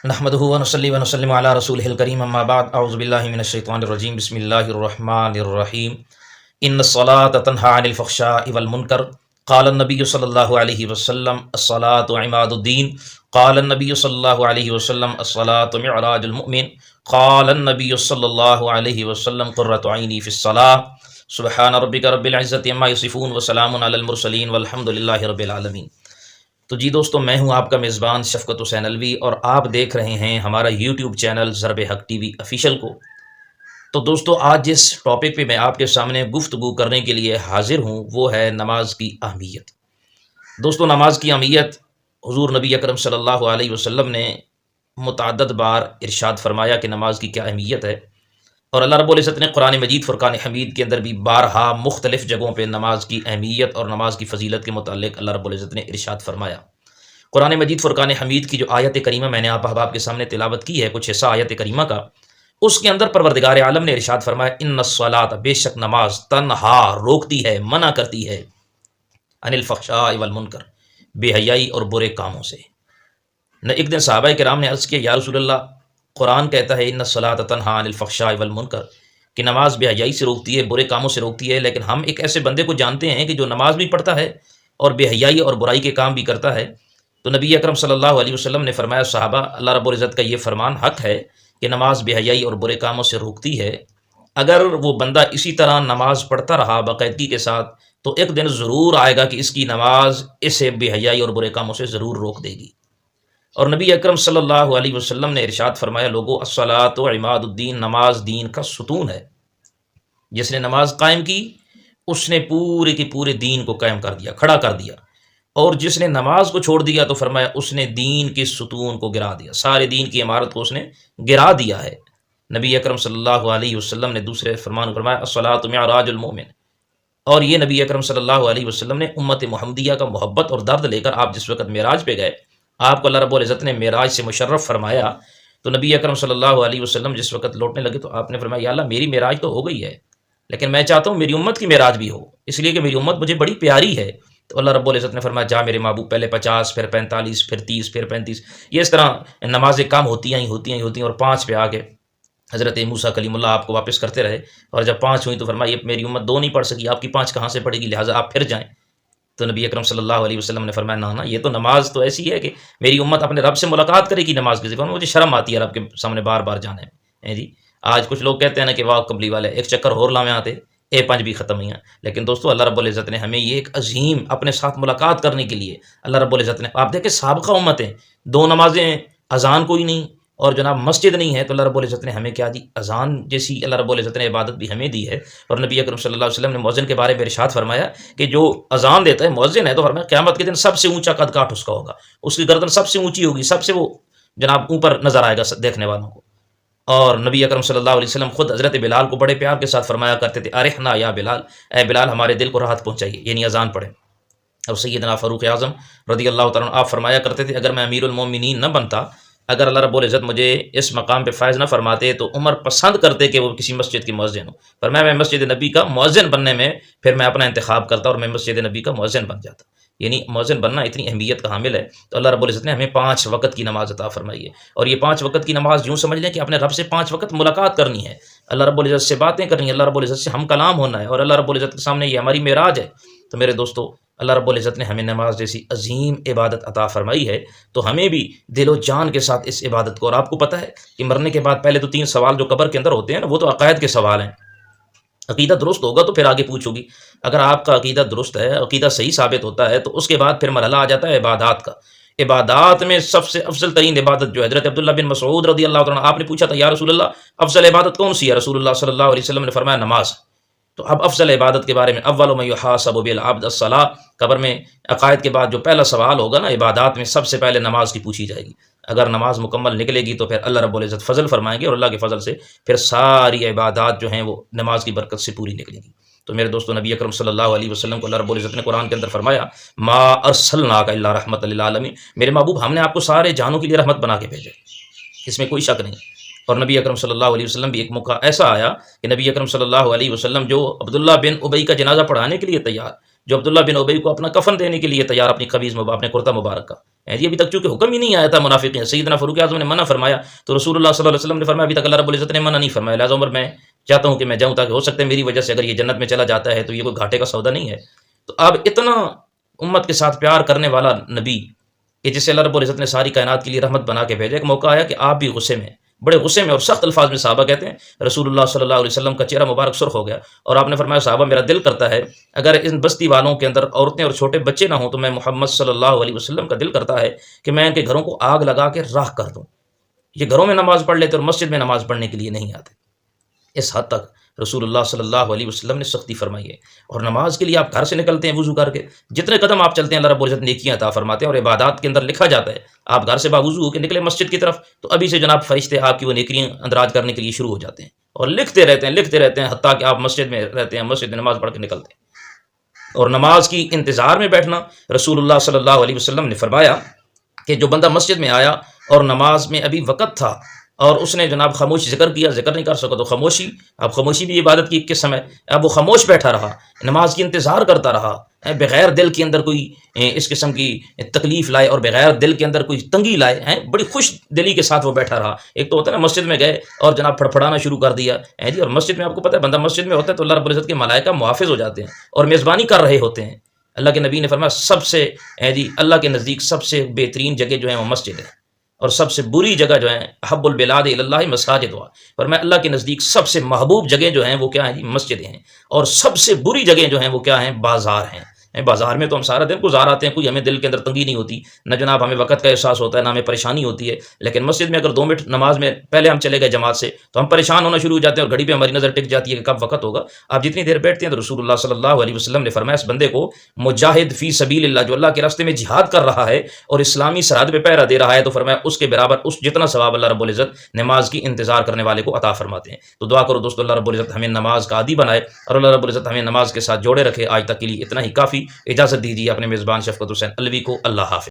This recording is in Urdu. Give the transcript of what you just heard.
نحمده ونصلي ونسلم على رسوله الكريم اما بعد اعوذ بالله من الشيطان الرجيم بسم الله الرحمن الرحيم ان الصلاة تنهى عن الفحشاء والمنكر قال النبي صلى الله عليه وسلم الصلاة عماد الدين قال النبي صلى الله عليه وسلم الصلاة معراج المؤمن قال النبي صلى الله عليه وسلم قرة عيني في الصلاة سبحان ربك رب العزة عما يصفون وسلام على المرسلين والحمد لله رب العالمين۔ تو جی دوستو، میں ہوں آپ کا میزبان شفقت حسین الوی اور آپ دیکھ رہے ہیں ہمارا یوٹیوب چینل ضرب حق ٹی وی آفیشیل کو۔ تو دوستو، آج جس ٹاپک پہ میں آپ کے سامنے گفتگو کرنے کے لیے حاضر ہوں وہ ہے نماز کی اہمیت۔ دوستو، نماز کی اہمیت حضور نبی اکرم صلی اللہ علیہ وسلم نے متعدد بار ارشاد فرمایا کہ نماز کی کیا اہمیت ہے، اور اللہ رب العزت نے قرآن مجید فرقان حمید کے اندر بھی بارہا مختلف جگہوں پہ نماز کی اہمیت اور نماز کی فضیلت کے متعلق اللہ رب العزت نے ارشاد فرمایا۔ قرآن مجید فرقان حمید کی جو آیت کریمہ میں نے آپ احباب کے سامنے تلاوت کی ہے، کچھ حصہ آیت کریمہ کا، اس کے اندر پروردگار عالم نے ارشاد فرمایا ان الصلاۃ، بے شک نماز، تنہا روکتی ہے، منع کرتی ہے، عن الفحشاء والمنکر، بے حیائی اور برے کاموں سے۔ ایک دن صحابہ کرام نے عرض کیا یا رسول اللہ، قرآن کہتا ہے ان الصلاۃ تنہا عن الفحشاء والمنکر، کہ نماز بے حیائی سے روکتی ہے، برے کاموں سے روکتی ہے، لیکن ہم ایک ایسے بندے کو جانتے ہیں کہ جو نماز بھی پڑھتا ہے اور بے حیائی اور برائی کے کام بھی کرتا ہے۔ تو نبی اکرم صلی اللہ علیہ وسلم نے فرمایا صحابہ، اللہ رب العزت کا یہ فرمان حق ہے کہ نماز بے حیائی اور برے کاموں سے روکتی ہے۔ اگر وہ بندہ اسی طرح نماز پڑھتا رہا باقاعدگی کے ساتھ تو ایک دن ضرور آئے گا کہ اس کی نماز اسے بے حیائی اور برے کاموں سے ضرور روک دے گی۔ اور نبی اکرم صلی اللہ علیہ وسلم نے ارشاد فرمایا لوگو الصلاۃ عماد الدین، نماز دین کا ستون ہے۔ جس نے نماز قائم کی اس نے پورے کے پورے دین کو قائم کر دیا، کھڑا کر دیا، اور جس نے نماز کو چھوڑ دیا تو فرمایا اس نے دین کے ستون کو گرا دیا، سارے دین کی عمارت کو اس نے گرا دیا ہے۔ نبی اکرم صلی اللہ علیہ وسلم نے دوسرے فرمان فرمایا الصلاۃ معراج المؤمن، اور یہ نبی اکرم صلی اللہ علیہ وسلم نے امت محمدیہ کا محبت اور درد لے کر آپ جس وقت معراج پہ گئے، آپ کو اللہ رب العزت نے معراج سے مشرف فرمایا، تو نبی اکرم صلی اللہ علیہ وسلم جس وقت لوٹنے لگے تو آپ نے فرمایا یا اللہ، میری معراج تو ہو گئی ہے لیکن میں چاہتا ہوں میری امت کی معراج بھی ہو، اس لیے کہ میری امت مجھے بڑی پیاری ہے۔ تو اللہ رب العزت نے فرمایا جا میرے محبوب، پہلے 50، پھر 45، پھر 30، پھر 35، یہ اس طرح نمازیں کام ہوتی ہیں اور 5 پہ آ کے حضرت موسیٰ کلیم اللہ آپ کو واپس کرتے رہے، اور جب 5 ہوئی تو فرمایا یہ میری امت 2 نہیں پڑھ سکی، آپ کی 5 کہاں سے پڑھے گی، لہٰذا آپ پھر جائیں۔ تو نبی اکرم صلی اللہ علیہ وسلم نے فرمایا نہ، یہ تو نماز تو ایسی ہے کہ میری امت اپنے رب سے ملاقات کرے گی نماز کے ذکر میں، مجھے شرم آتی ہے رب کے سامنے بار بار جانے میں۔ جی آج کچھ لوگ کہتے ہیں نا کہ واہ کمبلی والے ایک چکر اور لاویں آتے، A5 بھی ختم ہوئی ہیں، لیکن دوستو اللہ رب العزت نے ہمیں یہ ایک عظیم اپنے ساتھ ملاقات کرنے کے لیے اللہ رب العزت نے، آپ دیکھیں سابقہ امتیں 2 نمازیں، اذان کوئی نہیں اور جناب مسجد نہیں ہے، تو اللہ رب العزت نے ہمیں کیا دی، اذان جیسی اللہ رب العزت نے عبادت بھی ہمیں دی ہے۔ اور نبی اکرم صلی اللہ علیہ وسلم نے مؤذن کے بارے میں ارشاد فرمایا کہ جو اذان دیتا ہے مؤذن ہے، تو فرمایا قیامت کے دن سب سے اونچا قد کاٹ اس کا ہوگا، اس کی گردن سب سے اونچی ہوگی، سب سے وہ جناب اوپر نظر آئے گا دیکھنے والوں کو۔ اور نبی اکرم صلی اللہ علیہ وسلم خود حضرت بلال کو بڑے پیار کے ساتھ فرمایا کرتے تھے ارحنا یا بلال، اے بلال ہمارے دل کو راحت پہنچائیے، یعنی اذان پڑھیں۔ اور سیدنا فاروق اعظم رضی اللہ تعالیٰ عنہ آپ فرمایا کرتے تھے اگر میں امیر المومنین نہ بنتا، اگر اللہ رب العزت مجھے اس مقام پہ فائز نہ فرماتے تو عمر پسند کرتے کہ وہ کسی مسجد کی مؤذن ہو، پر میں مسجد نبی کا مؤذن بننے میں پھر میں اپنا انتخاب کرتا اور میں مسجد نبی کا مؤذن بن جاتا، یعنی مؤذن بننا اتنی اہمیت کا حامل ہے۔ تو اللہ رب العزت نے ہمیں 5 وقت کی نماز عطا فرمائی ہے، اور یہ 5 وقت کی نماز یوں سمجھ لیں کہ اپنے رب سے 5 وقت ملاقات کرنی ہے، اللہ رب العزت سے باتیں کرنی ہے، اللہ رب العزت سے ہم کلام ہونا ہے، اور اللہ رب العزت کے سامنے یہ ہماری معراج ہے۔ تو میرے دوستو، اللہ رب العزت نے ہمیں نماز جیسی عظیم عبادت عطا فرمائی ہے، تو ہمیں بھی دل و جان کے ساتھ اس عبادت کو، اور آپ کو پتہ ہے کہ مرنے کے بعد پہلے تو 3 سوال جو قبر کے اندر ہوتے ہیں نا، وہ تو عقائد کے سوال ہیں۔ عقیدہ درست ہوگا تو پھر آگے پوچھو گی، اگر آپ کا عقیدہ درست ہے، عقیدہ صحیح ثابت ہوتا ہے، تو اس کے بعد پھر مرحلہ آ جاتا ہے عبادات کا۔ عبادات میں سب سے افضل ترین عبادت جو حضرت عبداللہ بن مسعود رضی اللہ عنہ، آپ نے پوچھا تھا یا رسول اللہ افضل عبادت کون سی ہے، رسول اللہ صلی اللہ علیہ وسلم نے فرمایا نماز۔ تو اب افضل عبادت کے بارے میں اول ما یحاسب بالعبد الصلاۃ، قبر میں عقائد کے بعد جو پہلا سوال ہوگا نا عبادات میں، سب سے پہلے نماز کی پوچھی جائے گی۔ اگر نماز مکمل نکلے گی تو پھر اللہ رب العزت فضل فرمائیں گے، اور اللہ کے فضل سے پھر ساری عبادات جو ہیں وہ نماز کی برکت سے پوری نکلے گی۔ تو میرے دوستو، نبی اکرم صلی اللہ علیہ وسلم کو اللہ رب العزت نے قرآن کے اندر فرمایا ما ارسلناک الا رحمۃ للعالمین، میرے محبوب ہم نے آپ کو سارے جہانوں کے لیے رحمت بنا کے بھیجا، اس میں کوئی شک نہیں۔ اور نبی اکرم صلی اللہ علیہ وسلم بھی ایک موقع ایسا آیا کہ نبی اکرم صلی اللہ علیہ وسلم جو عبداللہ بن ابی کا جنازہ پڑھانے کے لیے تیار، جو عبداللہ بن ابی کو اپنا کفن دینے کے لیے تیار، اپنی قمیض اپنے کرتا مبارک کا، ابھی تک چونکہ حکم ہی نہیں آیا تھا منافقین، سیدنا فاروق اعظم نے منع فرمایا تو رسول اللہ صلی اللہ علیہ وسلم نے فرمایا ابھی تک اللہ رب العزت نے منع نہیں فرمایا، لہٰذا عمر میں چاہتا ہوں کہ میں جاؤں، تاکہ ہو سکتا ہے میری وجہ سے اگر یہ جنت میں چلا جاتا ہے تو یہ کوئی گھاٹے کا سودا نہیں ہے۔ تو اب اتنا امت کے ساتھ پیار کرنے والا نبی کہ جسے اللہ رب العزت نے ساری کائنات کے لیے رحمت بنا کے بھیجا، ایک موقع آیا کہ آپ بھی غصے میں، بڑے غصے میں اور سخت الفاظ میں، صحابہ کہتے ہیں رسول اللہ صلی اللہ علیہ وسلم کا چہرہ مبارک سرخ ہو گیا، اور آپ نے فرمایا صحابہ میرا دل کرتا ہے اگر ان بستی والوں کے اندر عورتیں اور چھوٹے بچے نہ ہوں تو میں محمد صلی اللہ علیہ وسلم کا دل کرتا ہے کہ میں ان کے گھروں کو آگ لگا کے راکھ کر دوں، یہ گھروں میں نماز پڑھ لیتے اور مسجد میں نماز پڑھنے کے لیے نہیں آتے۔ اس حد تک رسول اللہ صلی اللہ علیہ وسلم نے سختی فرمائی ہے۔ اور نماز کے لیے آپ گھر سے نکلتے ہیں وضو کر کے، جتنے قدم آپ چلتے ہیں اللہ رب العزت نیکیاں عطا فرماتے ہیں، اور عبادات کے اندر لکھا جاتا ہے آپ گھر سے باوضو ہو کے نکلے مسجد کی طرف تو ابھی سے جناب فرشتے آپ کی وہ نیکیاں اندراج کرنے کے لیے شروع ہو جاتے ہیں اور لکھتے رہتے ہیں حتیٰ کہ آپ مسجد میں رہتے ہیں، مسجد میں نماز پڑھ کے نکلتے ہیں۔ اور نماز کی انتظار میں بیٹھنا، رسول اللہ صلی اللہ علیہ وسلم نے فرمایا کہ جو بندہ مسجد میں آیا اور نماز میں ابھی وقت تھا اور اس نے جناب خاموش ذکر کیا، ذکر نہیں کر سکا تو خاموشی، اب خاموشی بھی عبادت کی ایک قسم ہے، اب وہ خاموش بیٹھا رہا، نماز کی انتظار کرتا رہا، بغیر دل کے اندر کوئی اس قسم کی تکلیف لائے اور بغیر دل کے اندر کوئی تنگی لائے، بڑی خوش دلی کے ساتھ وہ بیٹھا رہا۔ ایک تو ہوتا ہے نا مسجد میں گئے اور جناب پھڑپھڑانا شروع کر دیا جی، اور مسجد میں آپ کو پتہ ہے بندہ مسجد میں ہوتا ہے تو اللہ رب العزت کے ملائکہ محافظ ہو جاتے ہیں اور میزبانی کر رہے ہوتے ہیں۔ اللہ کے نبی نے فرمایا سب سے اللہ کے نزدیک سب سے بہترین جگہ جو ہے وہ مسجد ہے، اور سب سے بری جگہ جو ہے حب البلاد الی اللہ مساجد ہوا، پر میں اللہ کے نزدیک سب سے محبوب جگہ جو ہیں وہ کیا ہیں جی؟ مسجدیں ہیں، اور سب سے بری جگہ جو ہیں وہ کیا ہیں؟ بازار ہیں۔ بازار میں تو ہم سارا دن گزار آتے ہیں، کوئی ہمیں دل کے اندر تنگی نہیں ہوتی، نہ جناب ہمیں وقت کا احساس ہوتا ہے، نہ ہمیں پریشانی ہوتی ہے، لیکن مسجد میں اگر 2 منٹ نماز میں پہلے ہم چلے گئے جماعت سے تو ہم پریشان ہونا شروع ہو جاتے ہیں اور گھڑی پہ ہماری نظر ٹک جاتی ہے کہ کب وقت ہوگا۔ آپ جتنی دیر بیٹھتے ہیں تو رسول اللہ صلی اللہ علیہ وسلم نے فرمایا اس بندے کو مجاہد فی سبیل اللہ، جو اللہ کے راستے میں جہاد کر رہا ہے اور اسلامی سرحد پہ پہرا دے رہا ہے، تو فرمایا اس کے برابر اس جتنا ثواب اللہ رب العزت نماز کی انتظار کرنے والے کو عطا فرماتے ہیں۔ تو دعا کرو دوستو اللہ رب العزت ہمیں نماز کا عادی بنائے اور اللہ رب العزت ہمیں نماز کے ساتھ جوڑے رکھے۔ آج تک کے لیے اتنا ہی کافی، اجازت دیجیے اپنے میزبان شفقت حسین علوی کو، اللہ حافظ۔